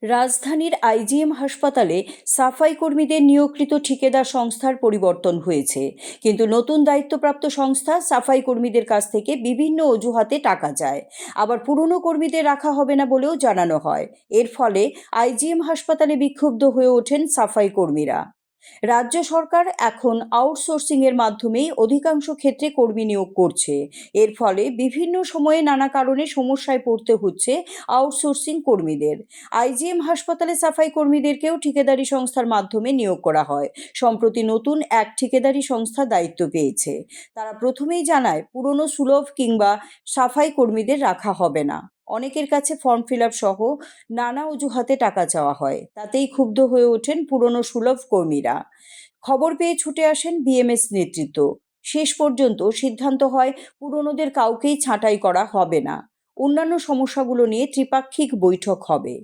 রাজধানীর আইজিএম হাসপাতালে সাফাই কর্মীদের নিয়োগকৃত ঠিকাদার সংস্থার পরিবর্তন হয়েছে, কিন্তু নতুন দায়িত্বপ্রাপ্ত সংস্থা সাফাই কর্মীদের কাছ থেকে বিভিন্ন অজুহাতে টাকা চায়। আবার পুরনো কর্মীদের রাখা হবে না বলেও জানানো হয়। এর ফলে আইজিএম হাসপাতালে বিক্ষুব্ধ হয়ে ওঠেন সাফাই কর্মীরা। রাজ্য সরকার এখন আউটসোর্সিং এর মাধ্যমেই অধিকাংশ ক্ষেত্রে কর্মী নিয়োগ করছে। এর ফলে বিভিন্ন সময়ে নানা কারণে সমস্যায় পড়তে হচ্ছে আউটসোর্সিং কর্মীদের। আইজিএম হাসপাতালে সাফাই কর্মীদেরকেও ঠিকাদারি সংস্থার মাধ্যমে নিয়োগ করা হয়। সম্প্রতি নতুন এক ঠিকাদারি সংস্থা দায়িত্ব পেয়েছে। তারা প্রথমেই জানায় পুরনো সুলভ কিংবা সাফাই কর্মীদের রাখা হবে না। অনেকের কাছে ফর্ম ফিল আপ সহ নানা অজুহাতে টাকা চাওয়া হয়। তাতেই ক্ষুব্ধ হয়ে ওঠেন পুরনো সুলভ কর্মীরা। খবর পেয়ে ছুটে আসেন বিএমএস নেতৃত্ব। শেষ পর্যন্ত সিদ্ধান্ত হয় পুরনোদের কাউকেই ছাঁটাই করা হবে না। অন্যান্য সমস্যাগুলো নিয়ে ত্রিপাক্ষিক বৈঠক হবে।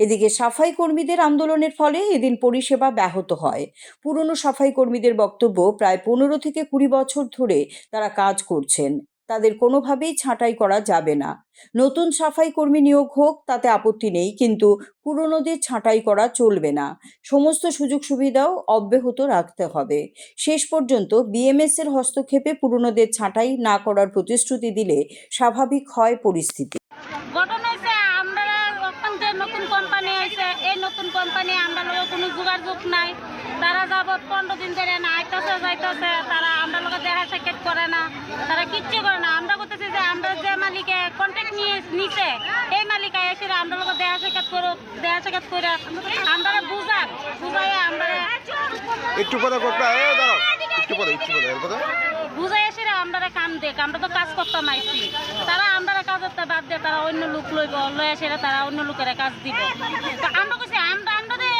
এদিকে সাফাই কর্মীদের আন্দোলনের ফলে এদিন পরিষেবা ব্যাহত হয়। পুরনো সাফাই কর্মীদের বক্তব্য, প্রায় 15 থেকে 20 বছর ধরে তারা কাজ করছেন, তাদের কোনোভাবেই ছাঁটাই করা যাবে না। নতুন সাফাই কর্মী নিয়োগ হোক, তাতে আপত্তি নেই, কিন্তু পুরনোদের ছাঁটাই করা চলবে না। সমস্ত সুযোগ সুবিধাও অব্যাহত রাখতে হবে। শেষ পর্যন্ত বিএমএস এর হস্তক্ষেপে পুরনোদের ছাঁটাই না করার প্রতিশ্রুতি দিলে স্বাভাবিক হয় পরিস্থিতি। ঘটনা হয়েছে আমরা এখন যে নতুন কোম্পানি হয়েছে, এই নতুন কোম্পানি আমরা লোক কোনো যোগাযোগ নাই। তারা যাবত 15 দিন ধরে না আইতেছে যাইতেছে, তারা আমরা লোক দেখা সাক্ষাৎ করে না, তারা কিচ্ছু করে না। আমরা করতেছি যে আমরা যে মালিকে কন্ট্যাক্ট নিছে এই মালিক এসে আমরা লোক দেখা সাক্ষাৎ করুক, দেখা সাক্ষাৎ করে আমরা বুঝাই আমরা একটু পরে বুঝাই এসে আমরা কাম দেখ, আমরা তো কাজ করতাম আইছি। তারা আমরা কাজ করতে বাদ দিয়ে তারা অন্য লোক লই এসে তারা অন্য লোকের কাজ দিব। তো আমরা কইছি আমরা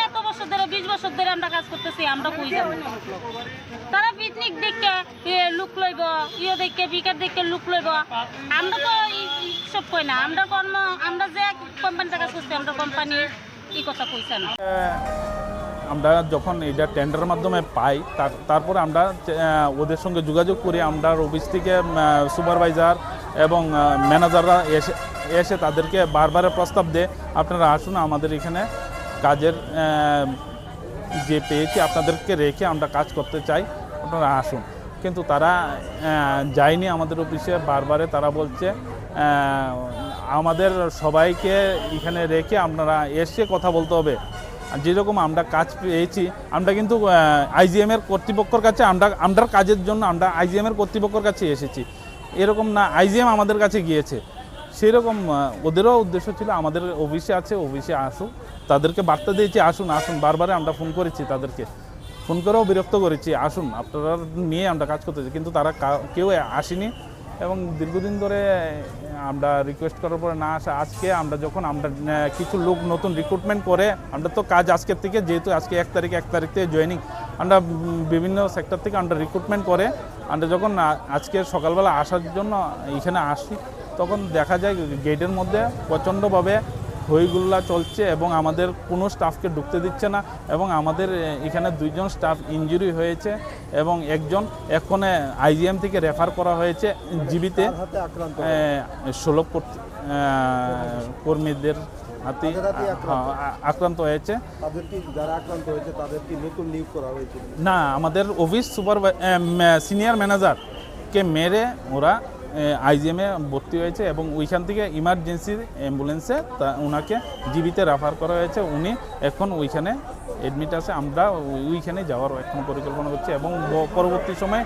এত বছর ধরে 20 বছর ধরে আমরা কাজ করতেছি, আমরা কই যাব। তারা পিকনিক দেখে লোক লইব, দেখে বিকেট দেখে লোক লইব। আমরা তো সব কই না, আমরা আমরা যে কোম্পানিতে কাজ করছি আমরা কোম্পানি এই কথা কইছে না। আমরা যখন এটা টেন্ডারের মাধ্যমে পাই, তারপরে আমরা ওদের সঙ্গে যোগাযোগ করি। আমরা অফিস থেকে সুপারভাইজার এবং ম্যানেজাররা এসে তাদেরকে বারবার প্রস্তাব দেয়, আপনারা আসুন আমাদের এখানে কাজের যে পেয়েছি আপনাদেরকে রেখে আমরা কাজ করতে চাই, আপনারা আসুন। কিন্তু তারা যায়নি আমাদের অফিসে। বারবারে তারা বলছে আমাদের সবাইকে এখানে রেখে আপনারা এসে কথা বলতে হবে। যেরকম আমরা কাজ পেয়েছি, আমরা কিন্তু আইজিএমের কর্তৃপক্ষের কাছে আমরা কাজের জন্য আমরা আইজিএমের কর্তৃপক্ষের কাছে এসেছি, এরকম না আইজিএম আমাদের কাছে গিয়েছে। সেরকম ওদেরও উদ্দেশ্য ছিল আমাদের অফিসে আছে, অফিসে আসুক, তাদেরকে বার্তা দিয়েছি আসুন আসুন। বারবারে আমরা ফোন করেছি, তাদেরকে ফোন করেও বিরক্ত করেছি, আসুন আপনারা নিয়ে আমরা কাজ করতেছি, কিন্তু তারা কেউ আসেনি। এবং দীর্ঘদিন ধরে আমরা রিকোয়েস্ট করার পরে না আসা, আজকে আমরা যখন আমরা কিছু লোক নতুন রিক্রুটমেন্ট করে, আমরা তো কাজ আজকের থেকে, যেহেতু আজকে 1 তারিখ থেকে জয়েনিং, আমরা বিভিন্ন সেক্টর থেকে আমরা রিক্রুটমেন্ট করে আমরা যখন আজকে সকালবেলা আসার জন্য এখানে আসি, তখন দেখা যায় গেটের মধ্যে প্রচণ্ডভাবে হইগুল্লা চলছে এবং আমাদের কোনো স্টাফকে ঢুকতে দিচ্ছে না। এবং আমাদের এখানে 2 জন স্টাফ ইনজুরি হয়েছে এবং একজন এক্ষণে আইজিএম থেকে রেফার করা হয়েছে জীবিতে। 16 কর্মীদের হাতে আক্রান্ত হয়েছে। না, আমাদের অফিস সিনিয়র ম্যানেজারকে মেরে ওরা আইজিএমে ভর্তি হয়েছে এবং ওইখান থেকে ইমার্জেন্সি অ্যাম্বুলেন্সে ওনাকে জীবিতে রেফার করা হয়েছে। উনি এখন ওইখানে অ্যাডমিট আছে। আমরা ওইখানে যাওয়ার এখন পরিকল্পনা করছি এবং পরবর্তী সময়ে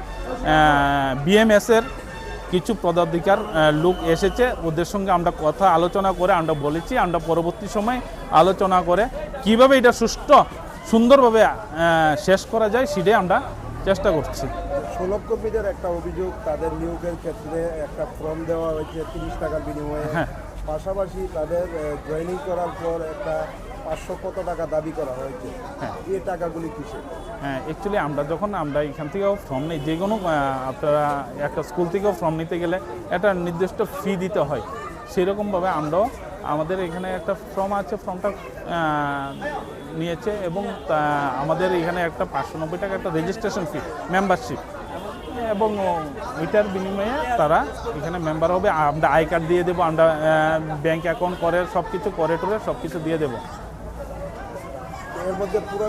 বিএমএসের কিছু পদাধিকার লোক এসেছে, ওদের সঙ্গে আমরা কথা আলোচনা করে আমরা বলেছি আমরা পরবর্তী সময় আলোচনা করে কিভাবে এটা সুন্দরভাবে শেষ করা যায় সেটাই আমরা চেষ্টা করছি। সুলভ কর্মীদের একটা অভিযোগ, তাদের নিয়োগের ক্ষেত্রে একটা ফর্ম দেওয়া হয়েছে 30 টাকার বিনিময়ে। পাশাপাশি তাদের জয়েনিং করার পর একটা 500 কত টাকা দাবি করা হয়েছে। এই টাকাগুলি কিসে? অ্যাকচুয়ালি আমরা এখান থেকেও ফর্ম নিই, যে কোনো আপনারা একটা স্কুল থেকেও ফর্ম নিতে গেলে একটা নির্দিষ্ট ফি দিতে হয়। সেরকমভাবে আমরাও আমাদের এখানে একটা ফর্ম আছে, ফর্মটা নিয়েছে এবং আমাদের এখানে একটা 590 টাকা একটা রেজিস্ট্রেশন ফি, মেম্বারশিপ এবং ওইটার বিনিময়ে তারা এখানে মেম্বার হবে। আমরা আই কার্ড দিয়ে দেবো, আমরা ব্যাংক অ্যাকাউন্ট করে সব কিছু করে টোরে সব কিছু দিয়ে দেবো। এর মধ্যে পুরো